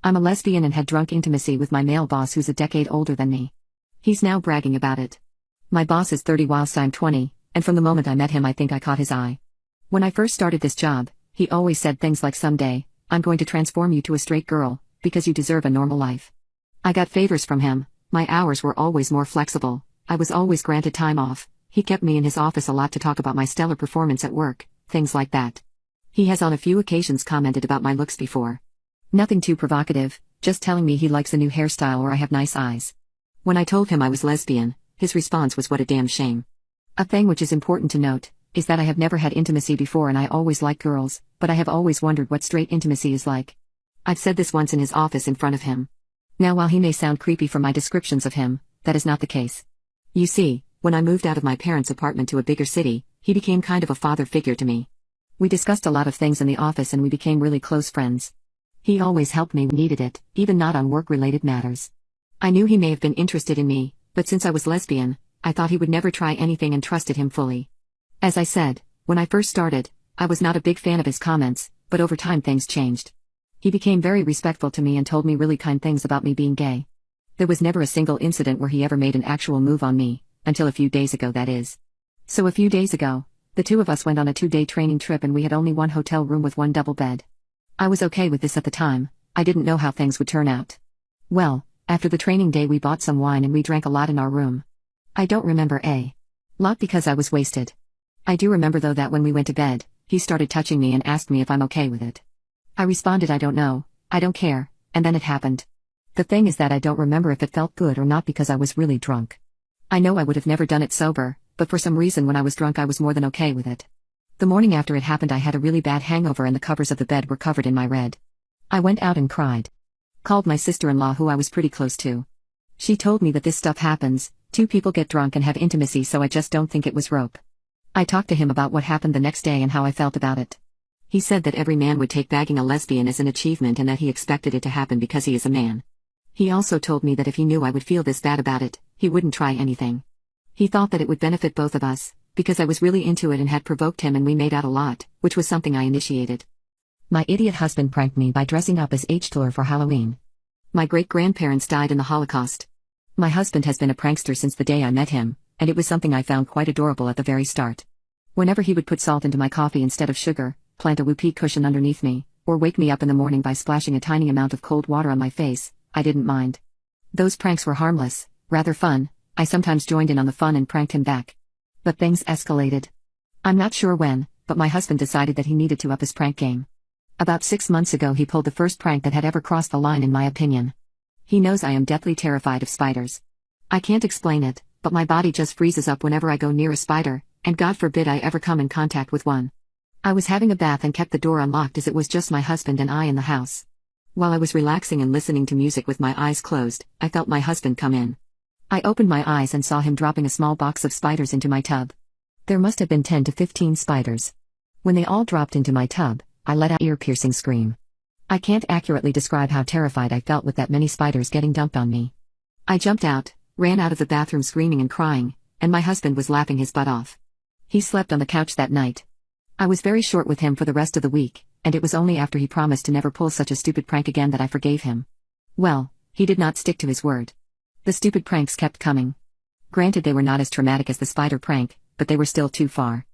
I'm a lesbian and had drunk intimacy with my male boss who's a decade older than me. He's now bragging about it. My boss is 30 whilst I'm 20, and from the moment I met him I think I caught his eye. When I first started this job, he always said things like someday, I'm going to transform you to a straight girl, because you deserve a normal life. I got favors from him, my hours were always more flexible, I was always granted time off, he kept me in his office a lot to talk about my stellar performance at work, things like that. He has on a few occasions commented about my looks before. Nothing too provocative, just telling me he likes a new hairstyle or I have nice eyes. When I told him I was lesbian, his response was what a damn shame. A thing which is important to note, is that I have never had intimacy before and I always liked girls, but I have always wondered what straight intimacy is like. I've said this once in his office in front of him. Now while he may sound creepy from my descriptions of him, that is not the case. You see, when I moved out of my parents' apartment to a bigger city, he became kind of a father figure to me. We discussed a lot of things in the office and we became really close friends. He always helped me when needed it, even not on work-related matters. I knew he may have been interested in me, but since I was lesbian, I thought he would never try anything and trusted him fully. As I said, when I first started, I was not a big fan of his comments, but over time things changed. He became very respectful to me and told me really kind things about me being gay. There was never a single incident where he ever made an actual move on me, until a few days ago that is. So a few days ago, the two of us went on a 2-day training trip and we had only one hotel room with one double bed. I was okay with this at the time, I didn't know how things would turn out. Well, after the training day we bought some wine and we drank a lot in our room. I don't remember a lot because I was wasted. I do remember though that when we went to bed, he started touching me and asked me if I'm okay with it. I responded I don't know, I don't care, and then it happened. The thing is that I don't remember if it felt good or not because I was really drunk. I know I would have never done it sober, but for some reason when I was drunk I was more than okay with it. The morning after it happened I had a really bad hangover and the covers of the bed were covered in my red. I went out and cried. Called my sister-in-law who I was pretty close to. She told me that this stuff happens, two people get drunk and have intimacy so I just don't think it was rope. I talked to him about what happened the next day and how I felt about it. He said that every man would take bagging a lesbian as an achievement and that he expected it to happen because he is a man. He also told me that if he knew I would feel this bad about it, he wouldn't try anything. He thought that it would benefit both of us, because I was really into it and had provoked him and we made out a lot, which was something I initiated. My idiot husband pranked me by dressing up as H-Tiller for Halloween. My great-grandparents died in the Holocaust. My husband has been a prankster since the day I met him, and it was something I found quite adorable at the very start. Whenever he would put salt into my coffee instead of sugar, plant a whoopee cushion underneath me, or wake me up in the morning by splashing a tiny amount of cold water on my face, I didn't mind. Those pranks were harmless, rather fun, I sometimes joined in on the fun and pranked him back. But things escalated. I'm not sure when, but my husband decided that he needed to up his prank game. About 6 months ago he pulled the first prank that had ever crossed the line in my opinion. He knows I am deathly terrified of spiders. I can't explain it, but my body just freezes up whenever I go near a spider, and God forbid I ever come in contact with one. I was having a bath and kept the door unlocked as it was just my husband and I in the house. While I was relaxing and listening to music with my eyes closed, I felt my husband come in. I opened my eyes and saw him dropping a small box of spiders into my tub. There must have been 10 to 15 spiders. When they all dropped into my tub, I let out an ear-piercing scream. I can't accurately describe how terrified I felt with that many spiders getting dumped on me. I jumped out, ran out of the bathroom screaming and crying, and my husband was laughing his butt off. He slept on the couch that night. I was very short with him for the rest of the week, and it was only after he promised to never pull such a stupid prank again that I forgave him. Well, he did not stick to his word. The stupid pranks kept coming. Granted they were not as traumatic as the spider prank, but they were still too far.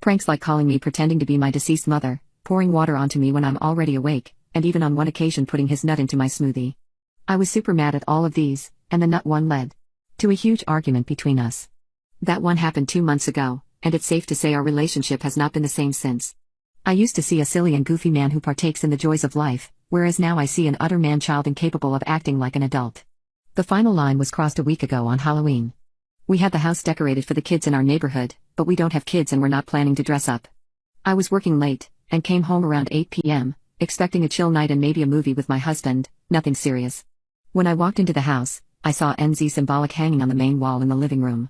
Pranks like calling me pretending to be my deceased mother, pouring water onto me when I'm already awake, and even on one occasion putting his nut into my smoothie. I was super mad at all of these, and the nut one led to a huge argument between us. That one happened 2 months ago, and it's safe to say our relationship has not been the same since. I used to see a silly and goofy man who partakes in the joys of life, whereas now I see an utter man-child incapable of acting like an adult. The final line was crossed a week ago on Halloween. We had the house decorated for the kids in our neighborhood, but we don't have kids and we're not planning to dress up. I was working late, and came home around 8 p.m., expecting a chill night and maybe a movie with my husband, nothing serious. When I walked into the house, I saw NZ symbolic hanging on the main wall in the living room.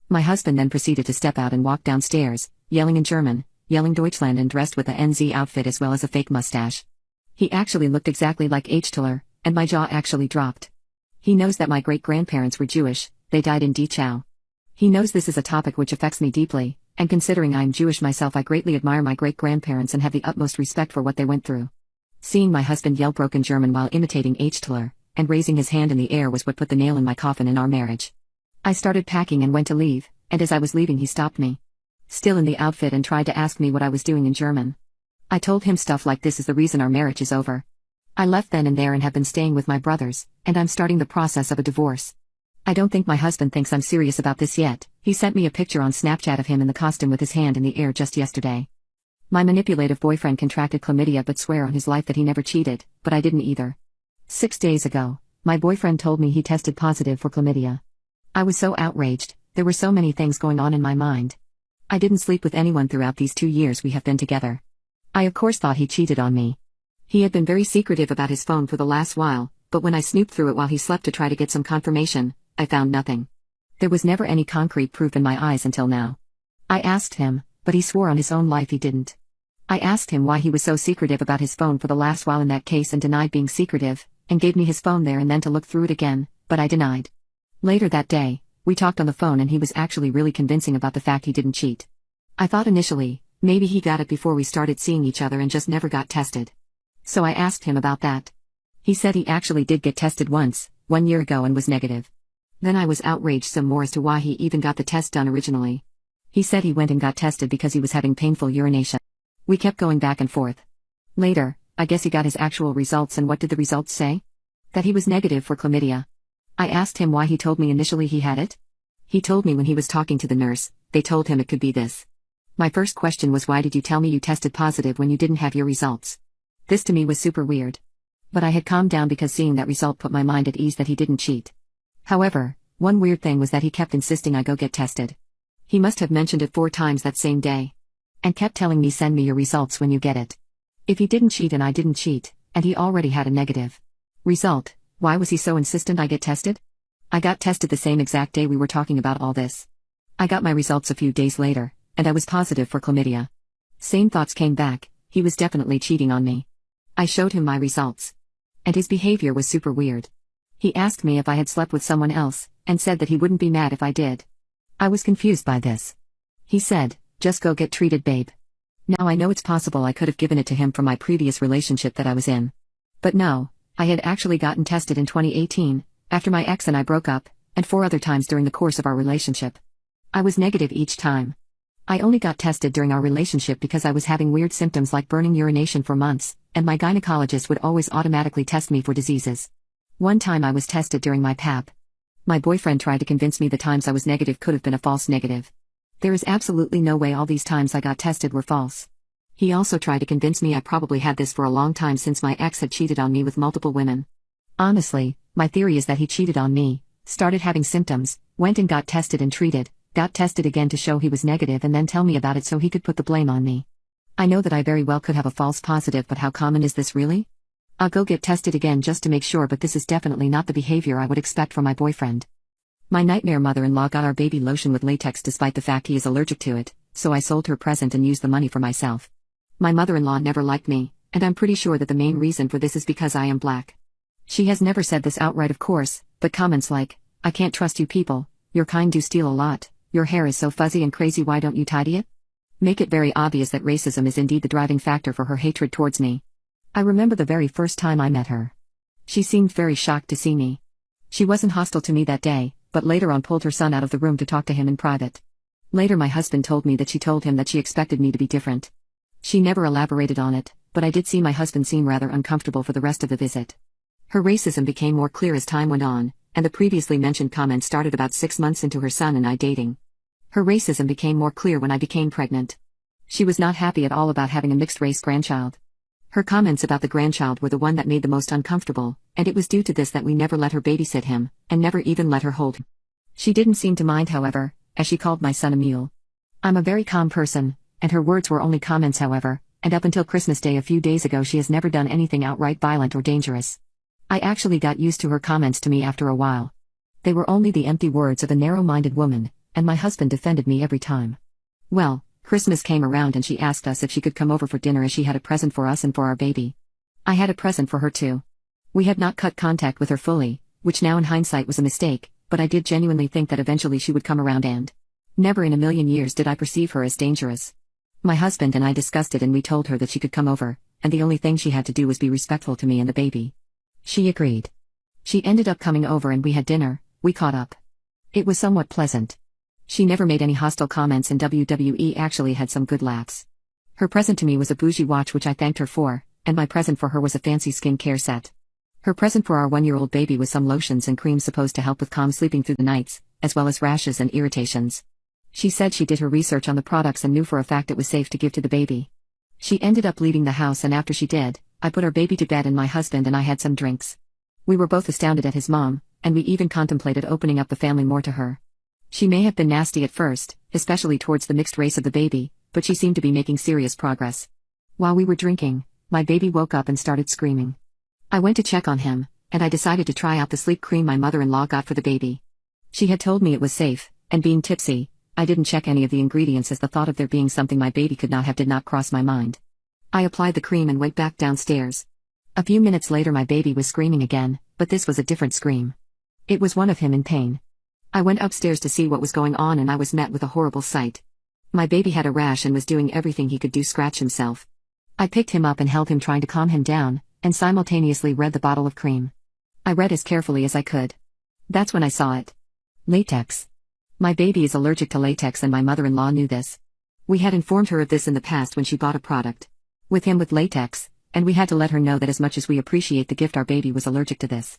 My husband then proceeded to step out and walk downstairs, yelling in German, yelling Deutschland and dressed with a NZ outfit as well as a fake mustache. He actually looked exactly like H-Tiller, and my jaw actually dropped. He knows that my great-grandparents were Jewish, they died in Dachau. He knows this is a topic which affects me deeply, and considering I'm Jewish myself I greatly admire my great-grandparents and have the utmost respect for what they went through. Seeing my husband yell broken German while imitating Hitler and raising his hand in the air was what put the nail in my coffin in our marriage. I started packing and went to leave, and as I was leaving he stopped me. Still in the outfit, and tried to ask me what I was doing in German. I told him stuff like, "This is the reason our marriage is over. I left then and there and have been staying with my brothers, and I'm starting the process of a divorce. I don't think my husband thinks I'm serious about this yet." He sent me a picture on Snapchat of him in the costume with his hand in the air just yesterday. My manipulative boyfriend contracted chlamydia but swear on his life that he never cheated, but I didn't either. 6 days ago, my boyfriend told me he tested positive for chlamydia. I was so outraged, there were so many things going on in my mind. I didn't sleep with anyone throughout these 2 years we have been together. I of course thought he cheated on me. He had been very secretive about his phone for the last while, but when I snooped through it while he slept to try to get some confirmation, I found nothing. There was never any concrete proof in my eyes until now. I asked him, but he swore on his own life he didn't. I asked him why he was so secretive about his phone for the last while in that case and denied being secretive, and gave me his phone there and then to look through it again, but I denied. Later that day, we talked on the phone and he was actually really convincing about the fact he didn't cheat. I thought initially, maybe he got it before we started seeing each other and just never got tested. So I asked him about that. He said he actually did get tested once, 1 year ago, and was negative. Then I was outraged some more as to why he even got the test done originally. He said he went and got tested because he was having painful urination. We kept going back and forth. Later, I guess he got his actual results, and what did the results say? That he was negative for chlamydia. I asked him why he told me initially he had it. He told me when he was talking to the nurse, they told him it could be this. My first question was, why did you tell me you tested positive when you didn't have your results? This to me was super weird. But I had calmed down because seeing that result put my mind at ease that he didn't cheat. However, one weird thing was that he kept insisting I go get tested. He must have mentioned it 4 times that same day. And kept telling me, "Send me your results when you get it." If he didn't cheat and I didn't cheat, and he already had a negative result, why was he so insistent I get tested? I got tested the same exact day we were talking about all this. I got my results a few days later, and I was positive for chlamydia. Same thoughts came back, he was definitely cheating on me. I showed him my results. And his behavior was super weird. He asked me if I had slept with someone else, and said that he wouldn't be mad if I did. I was confused by this. He said, "Just go get treated, babe." Now I know it's possible I could have given it to him from my previous relationship that I was in. But no, I had actually gotten tested in 2018, after my ex and I broke up, and 4 other times during the course of our relationship. I was negative each time. I only got tested during our relationship because I was having weird symptoms like burning urination for months, and my gynecologist would always automatically test me for diseases. One time I was tested during my PAP. My boyfriend tried to convince me the times I was negative could have been a false negative. There is absolutely no way all these times I got tested were false. He also tried to convince me I probably had this for a long time since my ex had cheated on me with multiple women. Honestly, my theory is that he cheated on me, started having symptoms, went and got tested and treated, got tested again to show he was negative and then tell me about it so he could put the blame on me. I know that I very well could have a false positive, but how common is this really? I'll go get tested again just to make sure, but this is definitely not the behavior I would expect from my boyfriend. My nightmare mother-in-law got our baby lotion with latex despite the fact he is allergic to it, so I sold her present and used the money for myself. My mother-in-law never liked me, and I'm pretty sure that the main reason for this is because I am black. She has never said this outright, of course, but comments like, "I can't trust you people, your kind do steal a lot, your hair is so fuzzy and crazy, why don't you tidy it?" make it very obvious that racism is indeed the driving factor for her hatred towards me. I remember the very first time I met her. She seemed very shocked to see me. She wasn't hostile to me that day, but later on pulled her son out of the room to talk to him in private. Later my husband told me that she told him that she expected me to be different. She never elaborated on it, but I did see my husband seem rather uncomfortable for the rest of the visit. Her racism became more clear as time went on, and the previously mentioned comment started about 6 months into her son and I dating. Her racism became more clear when I became pregnant. She was not happy at all about having a mixed-race grandchild. Her comments about the grandchild were the one that made the most uncomfortable, and it was due to this that we never let her babysit him, and never even let her hold him. She didn't seem to mind, however, as she called my son a mule. I'm a very calm person, and her words were only comments, however, and up until Christmas Day a few days ago she has never done anything outright violent or dangerous. I actually got used to her comments to me after a while. They were only the empty words of a narrow-minded woman, and my husband defended me every time. Well, Christmas came around and she asked us if she could come over for dinner as she had a present for us and for our baby. I had a present for her too. We had not cut contact with her fully, which now in hindsight was a mistake, but I did genuinely think that eventually she would come around, and never in a million years did I perceive her as dangerous. My husband and I discussed it and we told her that she could come over, and the only thing she had to do was be respectful to me and the baby. She agreed. She ended up coming over and we had dinner. We caught up. It was somewhat pleasant. She never made any hostile comments and WWE actually had some good laughs. Her present to me was a bougie watch which I thanked her for, and my present for her was a fancy skincare set. Her present for our 1-year-old baby was some lotions and creams supposed to help with calm sleeping through the nights, as well as rashes and irritations. She said she did her research on the products and knew for a fact it was safe to give to the baby. She ended up leaving the house and after she did, I put our baby to bed and my husband and I had some drinks. We were both astounded at his mom, and we even contemplated opening up the family more to her. She may have been nasty at first, especially towards the mixed race of the baby, but she seemed to be making serious progress. While we were drinking, my baby woke up and started screaming. I went to check on him, and I decided to try out the sleep cream my mother-in-law got for the baby. She had told me it was safe, and being tipsy, I didn't check any of the ingredients as the thought of there being something my baby could not have did not cross my mind. I applied the cream and went back downstairs. A few minutes later my baby was screaming again, but this was a different scream. It was one of him in pain. I went upstairs to see what was going on and I was met with a horrible sight. My baby had a rash and was doing everything he could do scratch himself. I picked him up and held him trying to calm him down, and simultaneously read the bottle of cream. I read as carefully as I could. That's when I saw it. Latex. My baby is allergic to latex and my mother-in-law knew this. We had informed her of this in the past when she bought a product with him with latex, and we had to let her know that as much as we appreciate the gift our baby was allergic to this.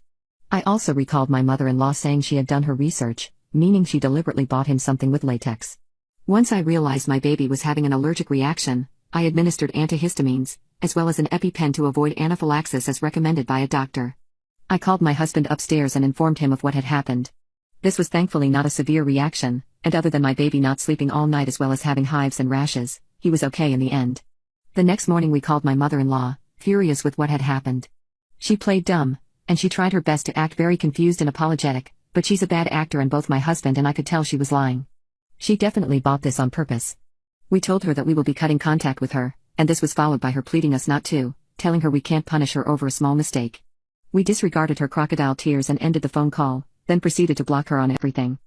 I also recalled my mother-in-law saying she had done her research, meaning she deliberately bought him something with latex. Once I realized my baby was having an allergic reaction, I administered antihistamines, as well as an EpiPen to avoid anaphylaxis as recommended by a doctor. I called my husband upstairs and informed him of what had happened. This was thankfully not a severe reaction, and other than my baby not sleeping all night as well as having hives and rashes, he was okay in the end. The next morning we called my mother-in-law, furious with what had happened. She played dumb, and she tried her best to act very confused and apologetic, but she's a bad actor and both my husband and I could tell she was lying. She definitely bought this on purpose. We told her that we will be cutting contact with her, and this was followed by her pleading us not to, telling her we can't punish her over a small mistake. We disregarded her crocodile tears and ended the phone call, then proceeded to block her on everything.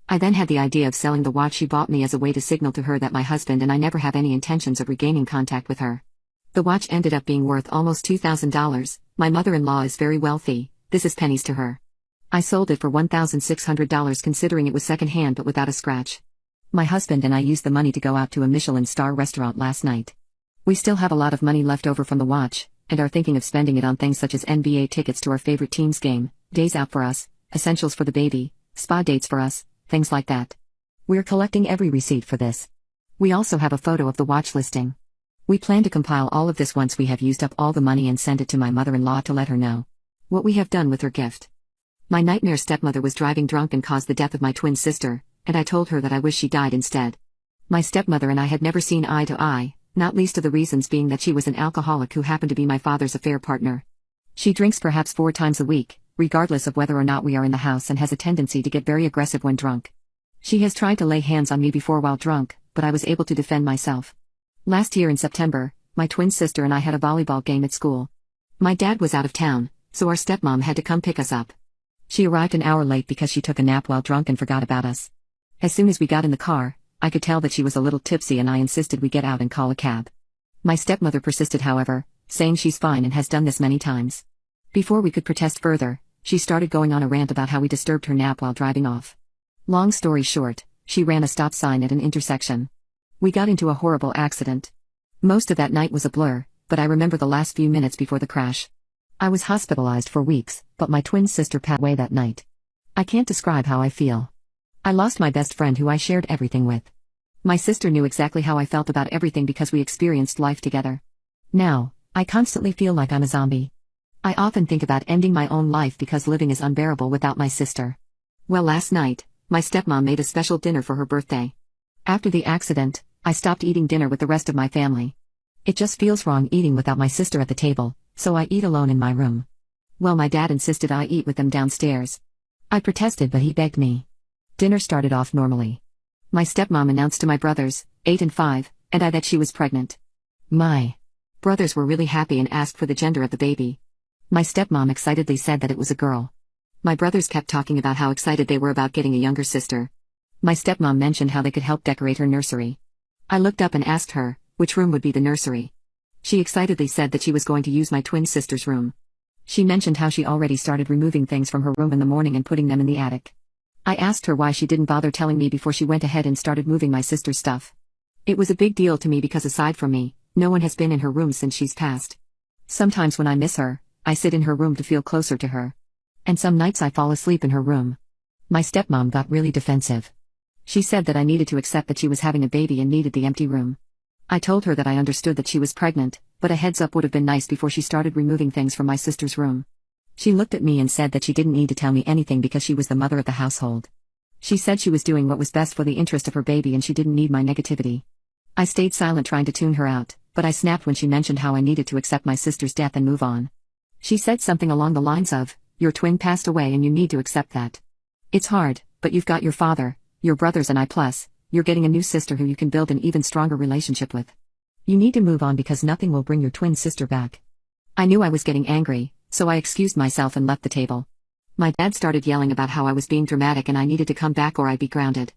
I then had the idea of selling the watch she bought me as a way to signal to her that my husband and I never have any intentions of regaining contact with her. The watch ended up being worth almost $2,000, my mother-in-law is very wealthy, this is pennies to her. I sold it for $1,600 considering it was second-hand but without a scratch. My husband and I used the money to go out to a Michelin star restaurant last night. We still have a lot of money left over from the watch, and are thinking of spending it on things such as NBA tickets to our favorite team's game, days out for us, essentials for the baby, spa dates for us, things like that. We're collecting every receipt for this. We also have a photo of the watch listing. We plan to compile all of this once we have used up all the money and send it to my mother-in-law to let her know what we have done with her gift. My nightmare stepmother was driving drunk and caused the death of my twin sister, and I told her that I wish she died instead. My stepmother and I had never seen eye to eye, not least of the reasons being that she was an alcoholic who happened to be my father's affair partner. She drinks perhaps 4 times a week, regardless of whether or not we are in the house, and has a tendency to get very aggressive when drunk. She has tried to lay hands on me before while drunk, but I was able to defend myself. Last year in September, my twin sister and I had a volleyball game at school. My dad was out of town, so our stepmom had to come pick us up. She arrived an hour late because she took a nap while drunk and forgot about us. As soon as we got in the car, I could tell that she was a little tipsy and I insisted we get out and call a cab. My stepmother persisted however, saying she's fine and has done this many times. Before we could protest further, she started going on a rant about how we disturbed her nap while driving off. Long story short, she ran a stop sign at an intersection. We got into a horrible accident. Most of that night was a blur, but I remember the last few minutes before the crash. I was hospitalized for weeks, but my twin sister passed away that night. I can't describe how I feel. I lost my best friend who I shared everything with. My sister knew exactly how I felt about everything because we experienced life together. Now, I constantly feel like I'm a zombie. I often think about ending my own life because living is unbearable without my sister. Well, last night, my stepmom made a special dinner for her birthday. After the accident, I stopped eating dinner with the rest of my family. It just feels wrong eating without my sister at the table, so I eat alone in my room. Well, my dad insisted I eat with them downstairs. I protested but he begged me. Dinner started off normally. My stepmom announced to my brothers, 8 and 5, and I that she was pregnant. My brothers were really happy and asked for the gender of the baby. My stepmom excitedly said that it was a girl. My brothers kept talking about how excited they were about getting a younger sister. My stepmom mentioned how they could help decorate her nursery. I looked up and asked her, which room would be the nursery. She excitedly said that she was going to use my twin sister's room. She mentioned how she already started removing things from her room in the morning and putting them in the attic. I asked her why she didn't bother telling me before she went ahead and started moving my sister's stuff. It was a big deal to me because aside from me, no one has been in her room since she's passed. Sometimes when I miss her, I sit in her room to feel closer to her. And some nights I fall asleep in her room. My stepmom got really defensive. She said that I needed to accept that she was having a baby and needed the empty room. I told her that I understood that she was pregnant, but a heads up would have been nice before she started removing things from my sister's room. She looked at me and said that she didn't need to tell me anything because she was the mother of the household. She said she was doing what was best for the interest of her baby and she didn't need my negativity. I stayed silent trying to tune her out, but I snapped when she mentioned how I needed to accept my sister's death and move on. She said something along the lines of, "Your twin passed away and you need to accept that. It's hard, but you've got your father, your brothers and you're getting a new sister who you can build an even stronger relationship with. You need to move on because nothing will bring your twin sister back." I knew I was getting angry, so I excused myself and left the table. My dad started yelling about how I was being dramatic and I needed to come back or I'd be grounded.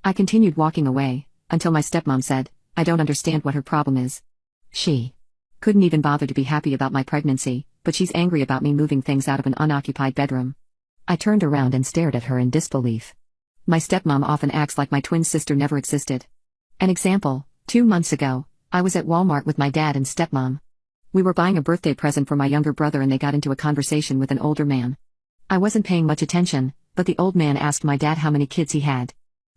I continued walking away, until my stepmom said, "I don't understand what her problem is. She couldn't even bother to be happy about my pregnancy, but she's angry about me moving things out of an unoccupied bedroom." I turned around and stared at her in disbelief. My stepmom often acts like my twin sister never existed. An example, 2 months ago, I was at Walmart with my dad and stepmom. We were buying a birthday present for my younger brother and they got into a conversation with an older man. I wasn't paying much attention, but the old man asked my dad how many kids he had.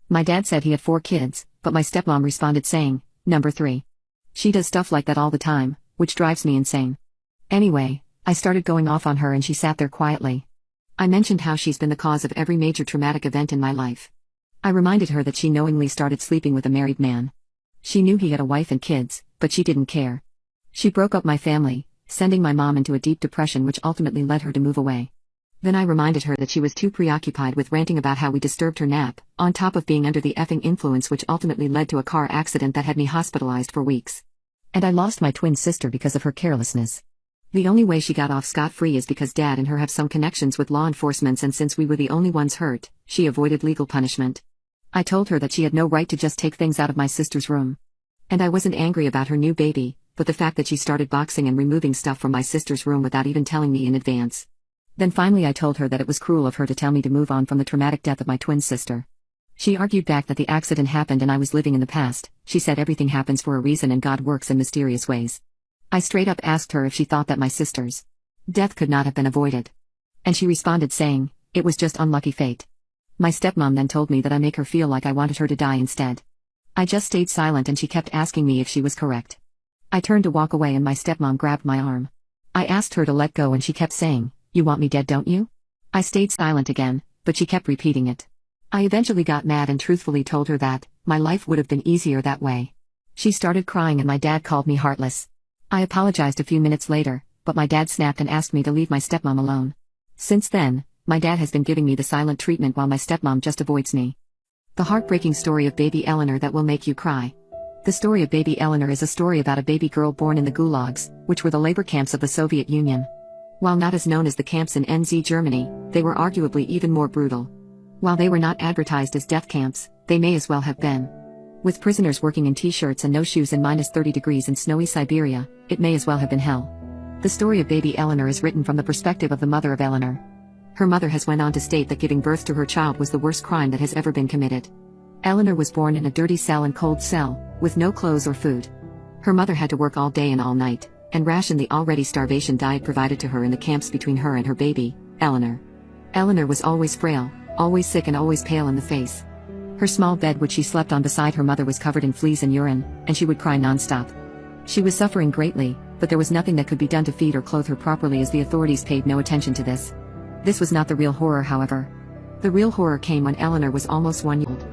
My dad said he had 4 kids, but my stepmom responded saying, "Number 3. She does stuff like that all the time, which drives me insane." Anyway, I started going off on her and she sat there quietly. I mentioned how she's been the cause of every major traumatic event in my life. I reminded her that she knowingly started sleeping with a married man. She knew he had a wife and kids, but she didn't care. She broke up my family, sending my mom into a deep depression which ultimately led her to move away. Then I reminded her that she was too preoccupied with ranting about how we disturbed her nap, on top of being under the effing influence which ultimately led to a car accident that had me hospitalized for weeks. And I lost my twin sister because of her carelessness. The only way she got off scot-free is because Dad and her have some connections with law enforcement, and since we were the only ones hurt, she avoided legal punishment. I told her that she had no right to just take things out of my sister's room. And I wasn't angry about her new baby, but the fact that she started boxing and removing stuff from my sister's room without even telling me in advance. Then finally I told her that it was cruel of her to tell me to move on from the traumatic death of my twin sister. She argued back that the accident happened and I was living in the past. She said everything happens for a reason and God works in mysterious ways. I straight up asked her if she thought that my sister's death could not have been avoided. And she responded saying, "It was just unlucky fate." My stepmom then told me that I make her feel like I wanted her to die instead. I just stayed silent and she kept asking me if she was correct. I turned to walk away and my stepmom grabbed my arm. I asked her to let go and she kept saying, "You want me dead, don't you?" I stayed silent again, but she kept repeating it. I eventually got mad and truthfully told her that my life would have been easier that way. She started crying and my dad called me heartless. I apologized a few minutes later, but my dad snapped and asked me to leave my stepmom alone. Since then, my dad has been giving me the silent treatment while my stepmom just avoids me. The heartbreaking story of baby Eleanor that will make you cry. The story of baby Eleanor is a story about a baby girl born in the gulags, which were the labor camps of the Soviet Union. While not as known as the camps in NZ Germany, they were arguably even more brutal. While they were not advertised as death camps, they may as well have been. With prisoners working in t-shirts and no shoes in -30 degrees in snowy Siberia, it may as well have been hell. The story of baby Eleanor is written from the perspective of the mother of Eleanor. Her mother has went on to state that giving birth to her child was the worst crime that has ever been committed. Eleanor was born in a dirty cell and cold cell, with no clothes or food. Her mother had to work all day and all night, and ration the already starvation diet provided to her in the camps between her and her baby, Eleanor. Eleanor was always frail, always sick and always pale in the face. Her small bed which she slept on beside her mother was covered in fleas and urine, and she would cry non-stop. She was suffering greatly, but there was nothing that could be done to feed or clothe her properly as the authorities paid no attention to this. This was not the real horror, however. The real horror came when Eleanor was almost 1 year old.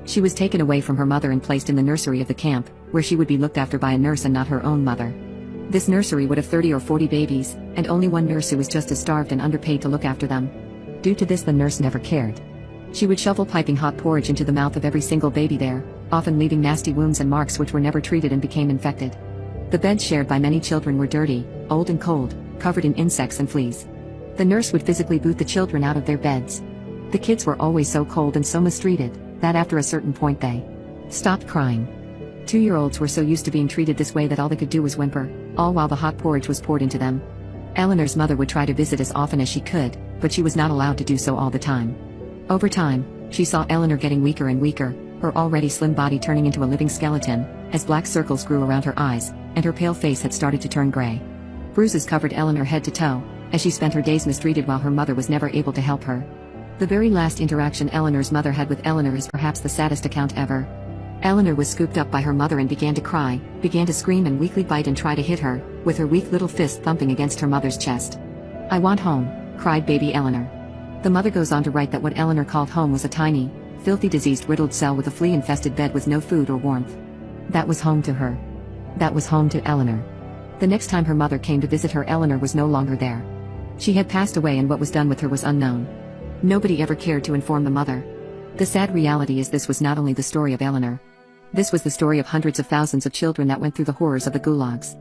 She was taken away from her mother and placed in the nursery of the camp, where she would be looked after by a nurse and not her own mother. This nursery would have 30 or 40 babies, and only one nurse who was just as starved and underpaid to look after them. Due to this, the nurse never cared. She would shovel piping hot porridge into the mouth of every single baby there, often leaving nasty wounds and marks which were never treated and became infected. The beds shared by many children were dirty, old and cold, covered in insects and fleas. The nurse would physically boot the children out of their beds. The kids were always so cold and so mistreated, that after a certain point they stopped crying. 2-year-olds were so used to being treated this way that all they could do was whimper. all while the hot porridge was poured into them. Eleanor's mother would try to visit as often as she could, but she was not allowed to do so all the time. Over time, she saw Eleanor getting weaker and weaker, her already slim body turning into a living skeleton, as black circles grew around her eyes, and her pale face had started to turn gray. Bruises covered Eleanor head to toe, as she spent her days mistreated while her mother was never able to help her. The very last interaction Eleanor's mother had with Eleanor is perhaps the saddest account ever. Eleanor was scooped up by her mother and began to cry, began to scream and weakly bite and try to hit her, with her weak little fist thumping against her mother's chest. "I want home," cried baby Eleanor. The mother goes on to write that what Eleanor called home was a tiny, filthy disease-riddled cell with a flea-infested bed with no food or warmth. That was home to her. That was home to Eleanor. The next time her mother came to visit her, Eleanor was no longer there. She had passed away and what was done with her was unknown. Nobody ever cared to inform the mother. The sad reality is this was not only the story of Eleanor. This was the story of hundreds of thousands of children that went through the horrors of the gulags.